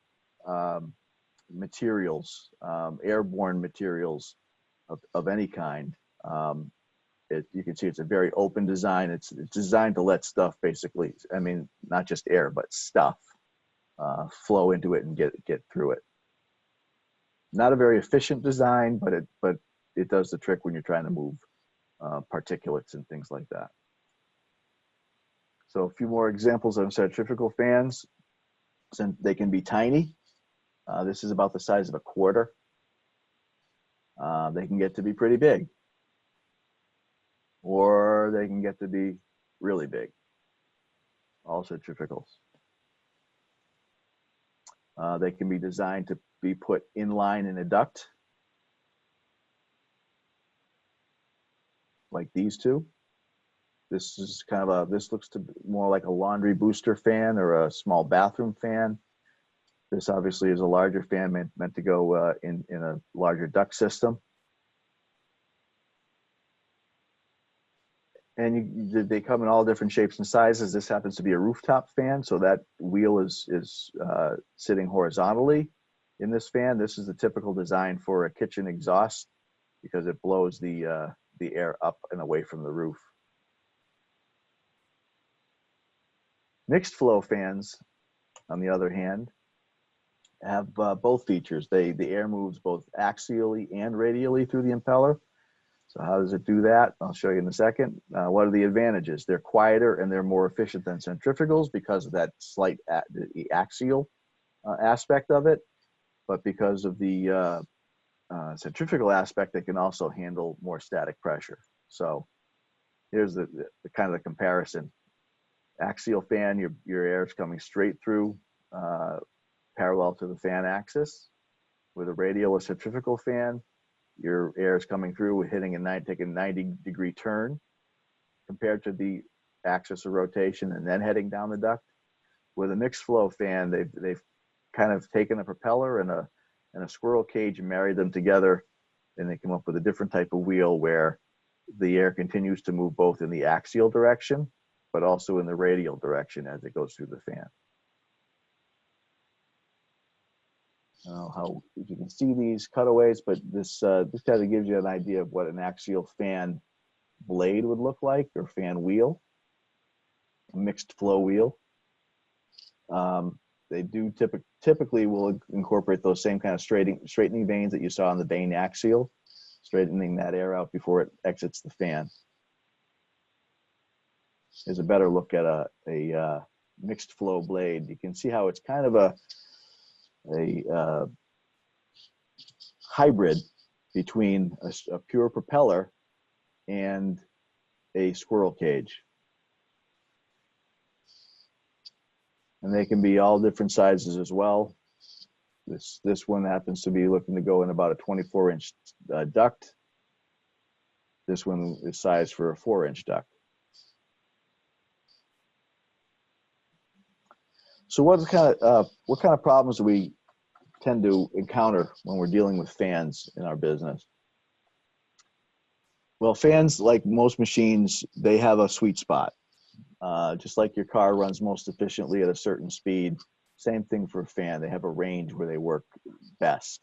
Speaker 1: materials, airborne materials of any kind. You can see it's a very open design. It's designed to let stuff basically, I mean, not just air, but stuff flow into it and get through it. Not a very efficient design, but it does the trick when you're trying to move particulates and things like that. So a few more examples of centrifugal fans. So they can be tiny. This is about the size of a quarter. They can get to be pretty big, or they can get to be really big. All centrifugals. They can be designed to be put in line in a duct, like these two. This is kind of this looks to more like a laundry booster fan or a small bathroom fan. This obviously is a larger fan meant to go in a larger duct system. And they come in all different shapes and sizes. This happens to be a rooftop fan, so that wheel is sitting horizontally in this fan. This is the typical design for a kitchen exhaust because it blows the air up and away from the roof. Mixed flow fans, on the other hand, have both features. The air moves both axially and radially through the impeller. So how does it do that? I'll show you in a second. What are the advantages? They're quieter and they're more efficient than centrifugals because of that slight the axial aspect of it. But because of the centrifugal aspect, they can also handle more static pressure. So here's the kind of the comparison. Axial fan, your air is coming straight through parallel to the fan axis. With a radial or centrifugal fan, your air is coming through, taking a 90-degree turn compared to the axis of rotation and then heading down the duct. With a mixed flow fan, they've kind of taken a propeller and a squirrel cage and married them together, and they come up with a different type of wheel where the air continues to move both in the axial direction, but also in the radial direction as it goes through the fan. How you can see these cutaways, but this kind of gives you an idea of what an axial fan blade would look like, or fan wheel, a mixed flow wheel. They do typically will incorporate those same kind of straightening vanes that you saw on the vane axial, straightening that air out before it exits the fan. Here's a better look at a mixed flow blade. You can see how it's kind of a hybrid between a pure propeller and a squirrel cage. And they can be all different sizes as well. This one happens to be looking to go in about a 24-inch duct. This one is sized for a 4-inch duct. So what kind of problems do we tend to encounter when we're dealing with fans in our business? Well, fans, like most machines, they have a sweet spot. Just like your car runs most efficiently at a certain speed, same thing for a fan. They have a range where they work best.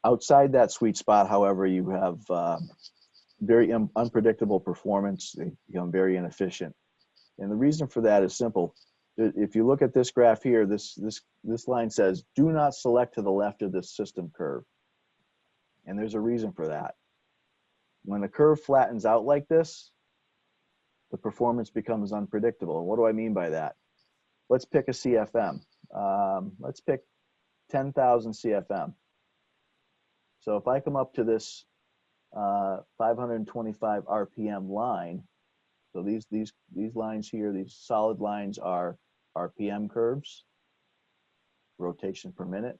Speaker 1: Outside that sweet spot, however, you have very unpredictable performance. They become very inefficient. And the reason for that is simple. If you look at this graph here, this line says, do not select to the left of this system curve. And there's a reason for that. When the curve flattens out like this, the performance becomes unpredictable. And what do I mean by that? Let's pick a CFM. Let's pick 10,000 CFM. So if I come up to this 525 RPM line, so these lines here, these solid lines are RPM curves, rotation per minute.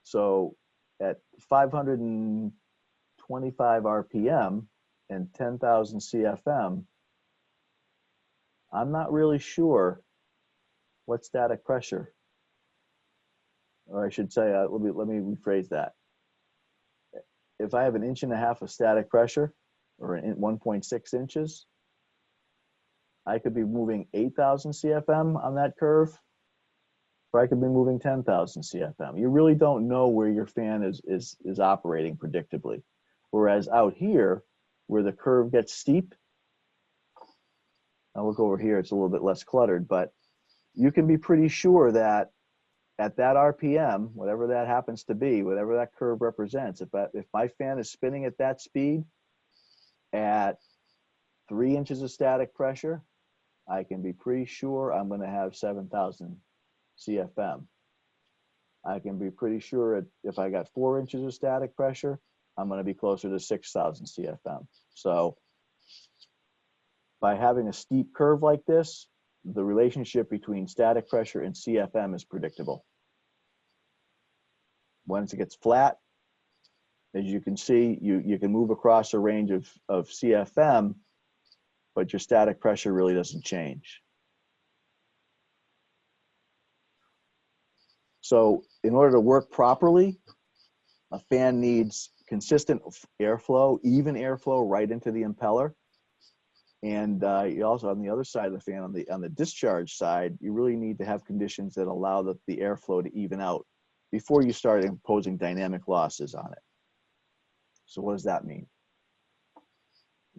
Speaker 1: So at 525 RPM and 10,000 CFM, I'm not really sure what static pressure, or I should say, let me rephrase that. If I have 1.5 inches of static pressure, or 1.6 inches, I could be moving 8,000 CFM on that curve, or I could be moving 10,000 CFM. You really don't know where your fan is operating predictably. Whereas out here, where the curve gets steep, I'll look over here, it's a little bit less cluttered, but you can be pretty sure that at that RPM, whatever that happens to be, whatever that curve represents, if my fan is spinning at that speed at 3 inches of static pressure, I can be pretty sure I'm going to have 7,000 CFM. I can be pretty sure if I got 4 inches of static pressure, I'm going to be closer to 6,000 CFM. So by having a steep curve like this, the relationship between static pressure and CFM is predictable. Once it gets flat, as you can see, you can move across a range of CFM, but your static pressure really doesn't change. So in order to work properly, a fan needs consistent airflow, even airflow right into the impeller. And you also, on the other side of the fan, on the discharge side, you really need to have conditions that allow the airflow to even out before you start imposing dynamic losses on it. So what does that mean?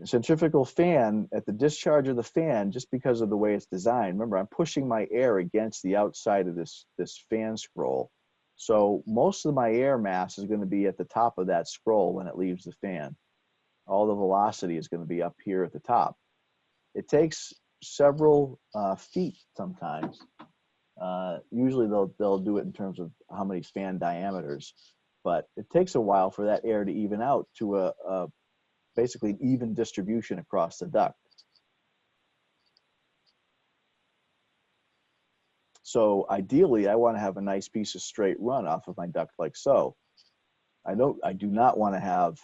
Speaker 1: A centrifugal fan, at the discharge of the fan, just because of the way it's designed, remember, I'm pushing my air against the outside of this fan scroll. So most of my air mass is going to be at the top of that scroll when it leaves the fan. All the velocity is going to be up here at the top. It takes several feet sometimes. Usually they'll do it in terms of how many fan diameters, but it takes a while for that air to even out to a basically an even distribution across the duct. So ideally, I want to have a nice piece of straight run off of my duct like so. I do not want to have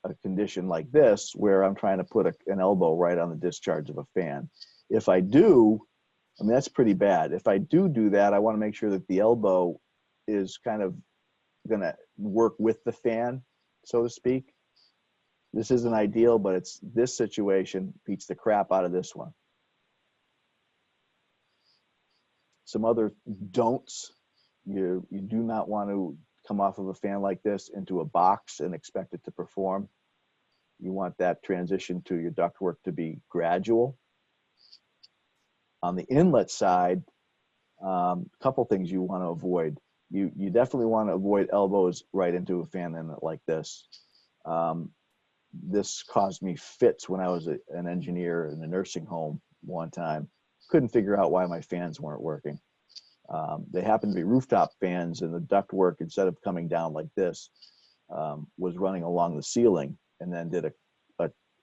Speaker 1: a condition like this where I'm trying to put an elbow right on the discharge of a fan. If I do, I mean, that's pretty bad. If I do that, I want to make sure that the elbow is kind of going to work with the fan, so to speak. This isn't ideal, but it's this situation beats the crap out of this one. Some other don'ts. You do not want to come off of a fan like this into a box and expect it to perform. You want that transition to your ductwork to be gradual. On the inlet side, a couple things you want to avoid. You definitely want to avoid elbows right into a fan inlet like this. This caused me fits when I was an engineer in a nursing home one time. Couldn't figure out why my fans weren't working. They happened to be rooftop fans, and the ductwork, instead of coming down like this, was running along the ceiling, and then did a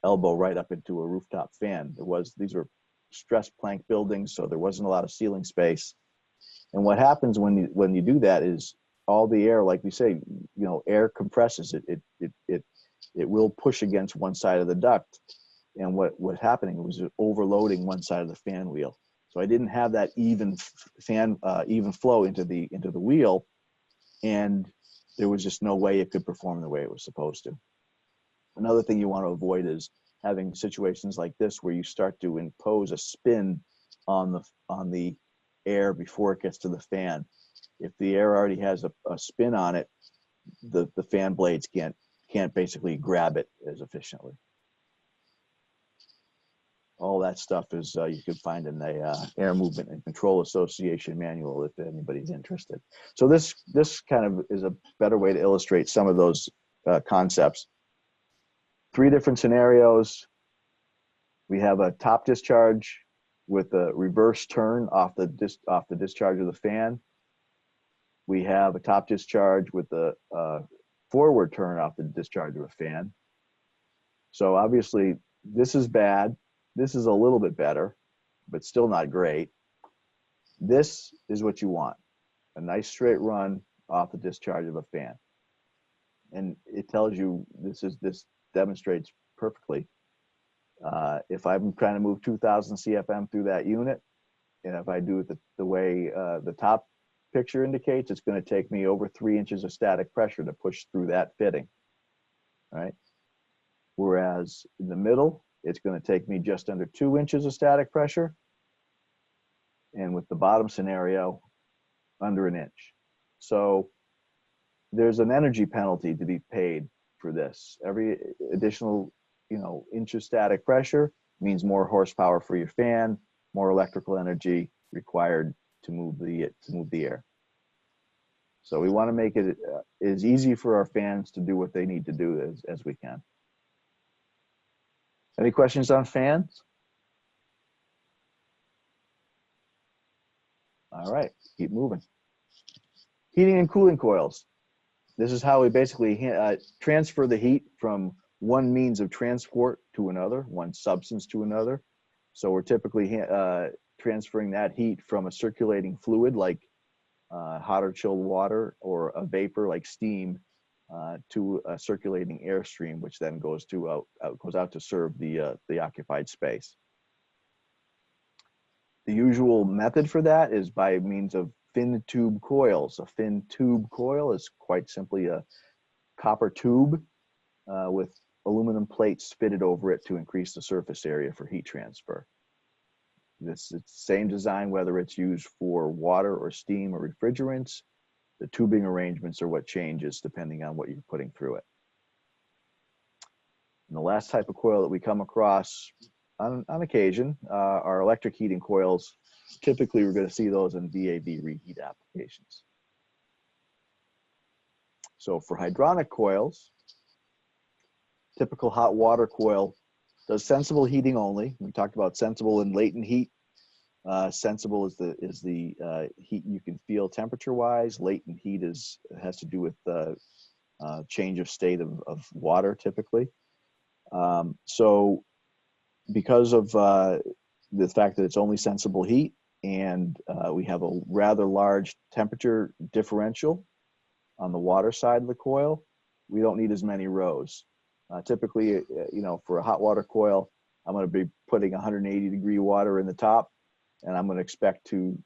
Speaker 1: elbow right up into a rooftop fan. These were stress plank buildings, so there wasn't a lot of ceiling space. And what happens when you do that is all the air, like we say, air compresses. It will push against one side of the duct, and what was happening was overloading one side of the fan wheel. So I didn't have that even flow into the wheel, and there was just no way it could perform the way it was supposed to. Another thing you want to avoid is having situations like this where you start to impose a spin on the air before it gets to the fan. If the air already has a spin on it, the fan blades can't basically grab it as efficiently. All that stuff is you can find in the Air Movement and Control Association manual if anybody's interested. So this kind of is a better way to illustrate some of those concepts. 3 different scenarios. We have a top discharge with a reverse turn off the discharge of the fan. We have a top discharge with a forward turn off the discharge of a fan. So obviously this is bad. This is a little bit better, but still not great. This is what you want. A nice straight run off the discharge of a fan. And it tells you, this demonstrates perfectly. If I'm trying to move 2000 CFM through that unit, and if I do it the way the top picture indicates, it's going to take me over 3 inches of static pressure to push through that fitting, right? Whereas in the middle, it's going to take me just under 2 inches of static pressure. And with the bottom scenario, under 1 inch. So there's an energy penalty to be paid for this. Every additional, inch of static pressure means more horsepower for your fan, more electrical energy required to move the air. So we want to make it as easy for our fans to do what they need to do as we can. Any questions on fans? All right, keep moving. Heating and cooling coils. This is how we basically transfer the heat from one means of transport to another, one substance to another. So we're typically transferring that heat from a circulating fluid like hot or chilled water, or a vapor like steam, to a circulating airstream, which then goes out to serve the occupied space. The usual method for that is by means of fin tube coils. A fin tube coil is quite simply a copper tube with aluminum plates fitted over it to increase the surface area for heat transfer. It's the same design whether it's used for water or steam or refrigerants. The tubing arrangements are what changes depending on what you're putting through it. And the last type of coil that we come across on occasion are electric heating coils. Typically, we're going to see those in VAV reheat applications. So for hydronic coils, typical hot water coil does sensible heating only. We talked about sensible and latent heat. Sensible is the heat you can feel temperature-wise. Latent heat has to do with change of state of water, typically. So because of the fact that it's only sensible heat, and we have a rather large temperature differential on the water side of the coil, we don't need as many rows. Typically, you know, for a hot water coil, I'm going to be putting 180-degree water in the top, and I'm going to expect to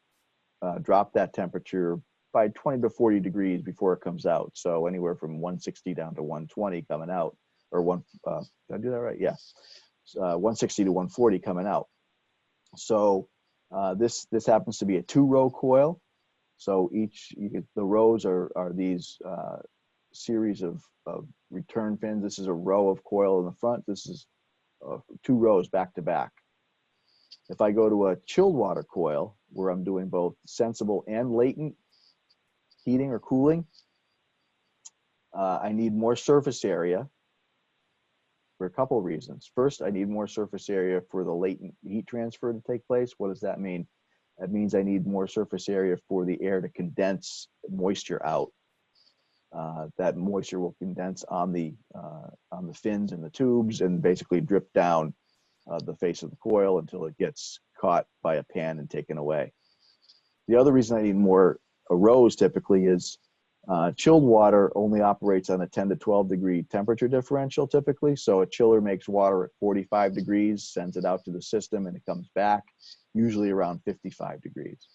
Speaker 1: drop that temperature by 20 to 40 degrees before it comes out. So anywhere from 160 down to 120 coming out, or did I do that right? Yeah, 160 to 140 coming out. So this happens to be a 2-row coil. So the rows are these series of return fins. This is a row of coil in the front. This is 2 rows back to back. If I go to a chilled water coil, where I'm doing both sensible and latent heating or cooling, I need more surface area for a couple of reasons. First, I need more surface area for the latent heat transfer to take place. What does that mean? That means I need more surface area for the air to condense moisture out. That moisture will condense on the fins and the tubes and basically drip down the face of the coil until it gets caught by a pan and taken away. The other reason I need more rows typically is chilled water only operates on a 10 to 12 degree temperature differential typically. So a chiller makes water at 45 degrees, sends it out to the system, and it comes back usually around 55 degrees.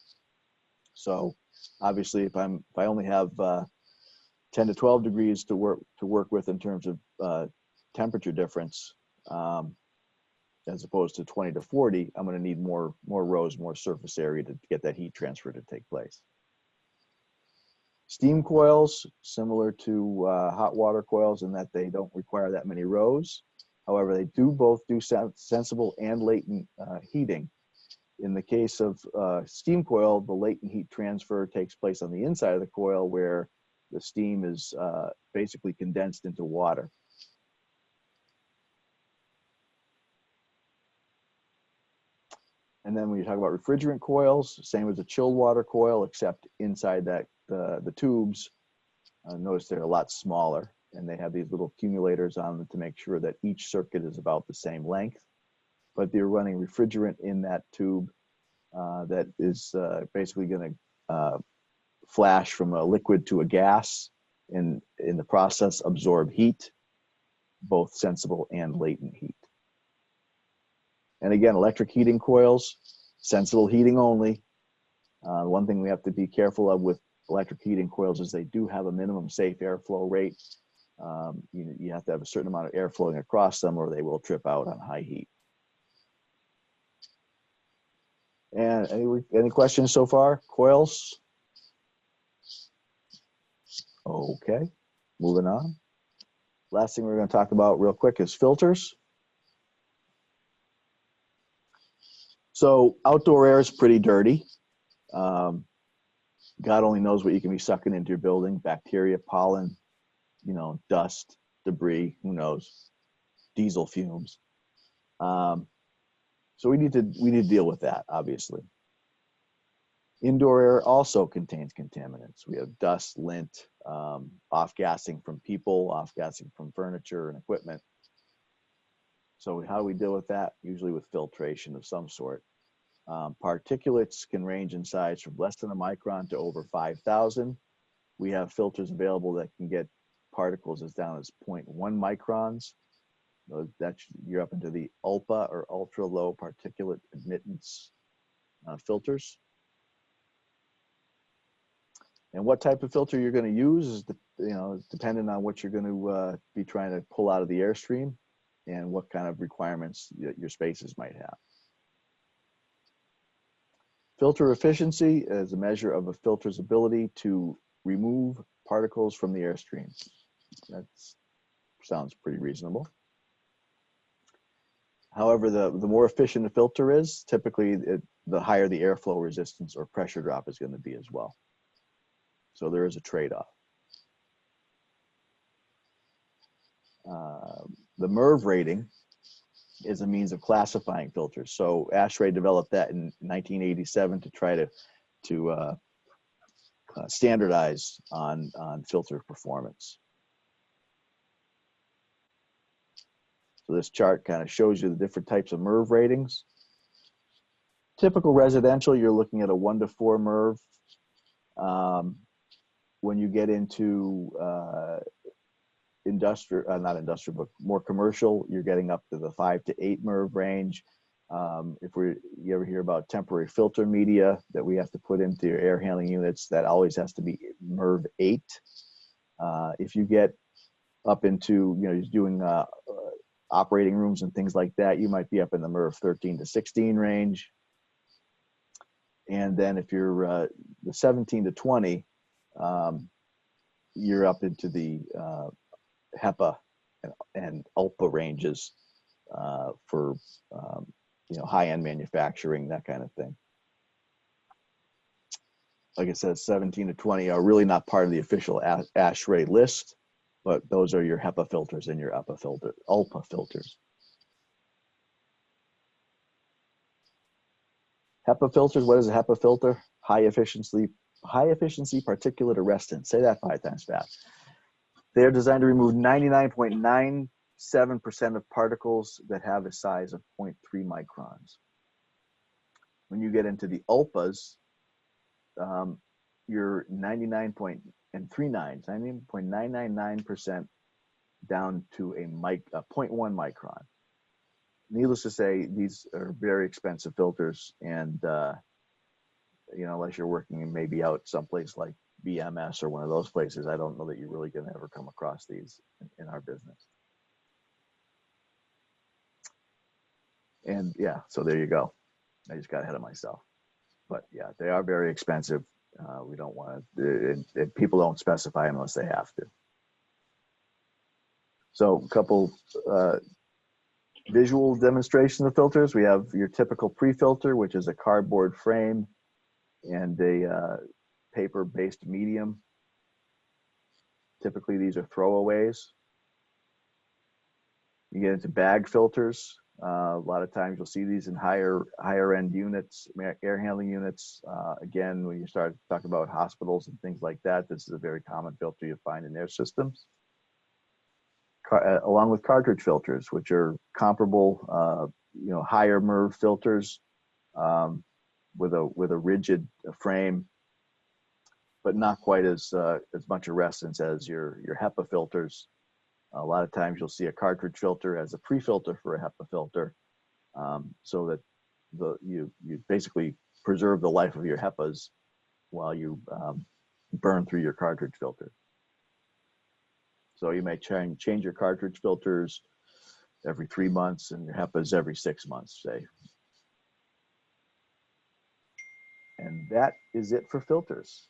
Speaker 1: So obviously if I only have 10 to 12 degrees to work with in terms of temperature difference, as opposed to 20 to 40, I'm going to need more rows, more surface area to get that heat transfer to take place. Steam coils, similar to hot water coils in that they don't require that many rows. However, they both do sensible and latent heating. In the case of steam coil, the latent heat transfer takes place on the inside of the coil, where the steam is basically condensed into water. And then when you talk about refrigerant coils, same as a chilled water coil, except inside that the tubes, notice they're a lot smaller, and they have these little accumulators on them to make sure that each circuit is about the same length. But they're running refrigerant in that tube that is basically going to flash from a liquid to a gas, and in the process absorb heat, both sensible and latent heat. And again, electric heating coils, sensible heating only. One thing we have to be careful of with electric heating coils is they do have a minimum safe airflow rate. You have to have a certain amount of air flowing across them, or they will trip out on high heat. And any questions so far? Coils? Okay, moving on. Last thing we're going to talk about real quick is filters. So outdoor air is pretty dirty. God only knows what you can be sucking into your building: bacteria, pollen, dust, debris, who knows, diesel fumes. So we need to deal with that, obviously. Indoor air also contains contaminants. We have dust, lint, off-gassing from people, off-gassing from furniture and equipment. So how do we deal with that? Usually with filtration of some sort. Particulates can range in size from less than a micron to over 5,000. We have filters available that can get particles as down as 0.1 microns. You're up into the ULPA, or ultra low particulate admittance filters. And what type of filter you're going to use is dependent on what you're going to be trying to pull out of the airstream and what kind of requirements your spaces might have. Filter efficiency is a measure of a filter's ability to remove particles from the airstream. That sounds pretty reasonable. However, the more efficient a filter is, typically the higher the airflow resistance or pressure drop is going to be as well. So there is a trade-off. The MERV rating is a means of classifying filters. So ASHRAE developed that in 1987 to try to standardize on filter performance. So this chart kind of shows you the different types of MERV ratings. Typical residential, you're looking at a 1 to 4 MERV. When you get into industrial, not industrial, but more commercial, you're getting up to the 5 to 8 MERV range. If you ever hear about temporary filter media that we have to put into your air handling units, that always has to be MERV 8. If you get up into, you know, you're doing operating rooms and things like that, you might be up in the MERV 13 to 16 range. And then if you're the 17 to 20, you're up into the HEPA and ULPA ranges for you know, high-end manufacturing, that kind of thing. Like I said, 17 to 20 are really not part of the official ASHRAE list, but those are your HEPA filters and your ULPA filters. HEPA filters, what is a HEPA filter? High efficiency particulate arrestant. Say that 5 times fast. They are designed to remove 99.97% of particles that have a size of 0.3 microns. When you get into the ULPAs, you're 99.99% down to a 0.1 micron. Needless to say, these are very expensive filters, and you know, unless you're working maybe out someplace like BMS or one of those places, I don't know that you're really going to ever come across these in our business. And yeah, so there you go. I just got ahead of myself. But yeah, they are very expensive. We don't want to, people don't specify unless they have to. So a couple visual demonstrations of filters. We have your typical pre-filter, which is a cardboard frame and a paper-based medium. Typically, these are throwaways. You get into bag filters. A lot of times you'll see these in higher end units, air handling units. Again, when you start talking about hospitals and things like that, this is a very common filter you find in their systems. Along with cartridge filters, which are comparable, you know, higher MERV filters with a rigid frame, but not quite as much arrestance as your HEPA filters. A lot of times you'll see a cartridge filter as a pre-filter for a HEPA filter, so that you basically preserve the life of your HEPAs while you burn through your cartridge filter. So you may change your cartridge filters every 3 months and your HEPAs every 6 months, say. And that is it for filters.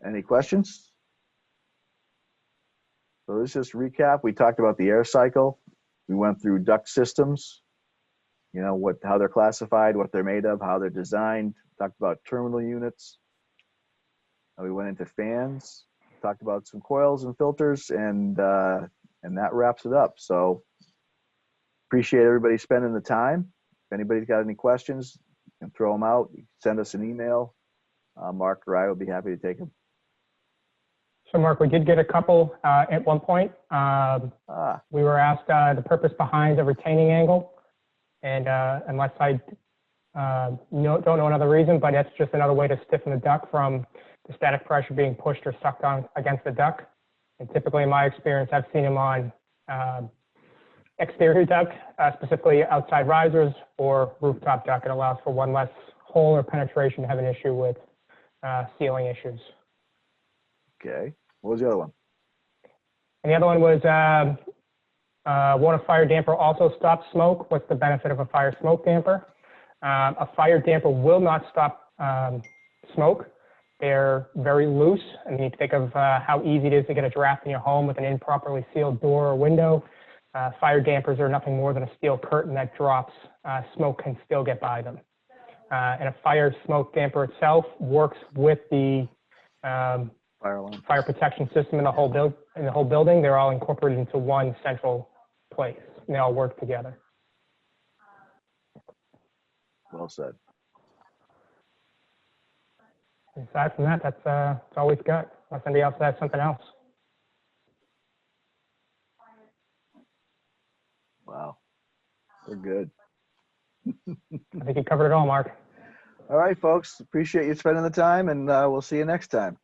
Speaker 1: Any questions? So let's just recap. We talked about the air cycle. We went through duct systems, you know, how they're classified, what they're made of, how they're designed. Talked about terminal units. We went into fans, talked about some coils and filters, and that wraps it up. So appreciate everybody spending the time. If anybody's got any questions, you can throw them out. You can send us an email. Mark or I will be happy to take them.
Speaker 2: So Mark, we did get a couple at one point. We were asked the purpose behind the retaining angle, and unless I don't know another reason, but that's just another way to stiffen the duct from the static pressure being pushed or sucked on against the duct. And typically, in my experience, I've seen them on exterior duct, specifically outside risers or rooftop duct. It allows for one less hole or penetration to have an issue with sealing issues.
Speaker 1: Okay. What was the other one?
Speaker 2: And the other one was, won't a fire damper also stop smoke? What's the benefit of a fire smoke damper? A fire damper will not stop smoke. They're very loose. I mean, you think of how easy it is to get a draft in your home with an improperly sealed door or window. Fire dampers are nothing more than a steel curtain that drops. Smoke can still get by them. And a fire smoke damper itself works with the fire protection system in the whole building. They're all incorporated into one central place. They all work together.
Speaker 1: Well said.
Speaker 2: Aside from that, that's all we've got. Unless somebody else has something else.
Speaker 1: Wow, we're good.
Speaker 2: I think you covered it all, Mark.
Speaker 1: All right, folks. Appreciate you spending the time, and we'll see you next time.